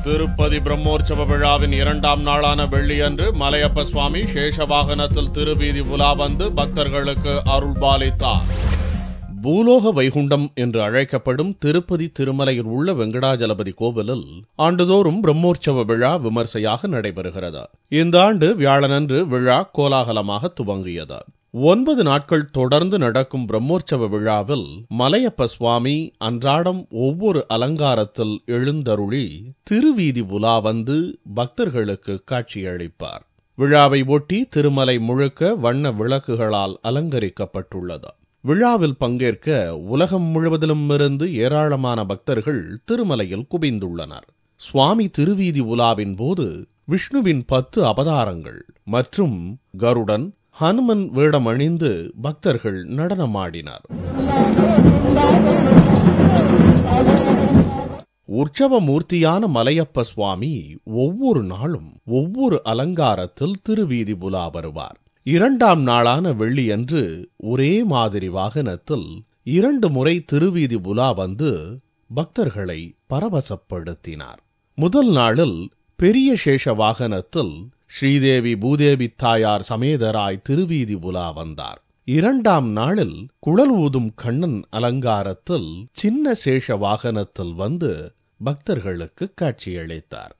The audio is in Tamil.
திருப்பதி பிரம்மோற்சவ விழாவின் 2ஆம் நாளான வெள்ளியன்று மலையப்ப சுவாமி சேஷவாகனத்தில் திருவீதி உலா வந்து பக்தர்களுக்கு அருள்பாலித்தார். பூலோக வைகுண்டம் என்று அழைக்கப்படும் திருப்பதி திருமலையில் உள்ள வெங்கடாஜலபதி கோவிலில் ஆண்டுதோறும் பிரம்மோற்சவ விழா விமர்சையாக நடைபெறுகிறது. இந்த ஆண்டு வியாழனன்று விழா கோலாகலமாக துவங்கியது. 9 நாட்கள் தொடர்ந்து நடக்கும் பிரம்மோற்சவ விழாவில் மலையப்ப சுவாமி அன்றாடம் ஒவ்வொரு அலங்காரத்தில் எழுந்தருளி திருவீதி உலா வந்து பக்தர்களுக்கு காட்சியளிப்பார். விழாவை ஒட்டி திருமலை முழுக்க வண்ண விளக்குகளால் அலங்கரிக்கப்பட்டுள்ளது. விழாவில் பங்கேற்க உலகம் முழுவதிலும் இருந்து ஏராளமான பக்தர்கள் திருமலையில் குவிந்துள்ளனர். சுவாமி திருவீதி உலாவின் போது விஷ்ணுவின் 10 அவதாரங்கள் மற்றும் கருடன், ஹனுமன் வேடமணிந்து பக்தர்கள் நடனமாடினர். உற்சவ மூர்த்தியான மலையப்ப சுவாமி ஒவ்வொரு நாளும் ஒவ்வொரு அலங்காரத்தில் திருவீதி உலா வருவார். 2ஆம் நாளான வெள்ளியன்று ஒரே மாதிரி வாகனத்தில் 2 முறை திருவீதி உலா வந்து பக்தர்களை பரவசப்படுத்தினார். முதல் நாளில் பெரிய சேஷ வாகனத்தில் ஸ்ரீதேவி பூதேவி தாயார் சமேதராய் திருவீதி உலா வந்தார். 2ஆம் நாளில் குழல் ஊதும் கண்ணன் அலங்காரத்தில் சின்ன சேஷ வாகனத்தில் வந்து பக்தர்களுக்கு காட்சியளித்தார்.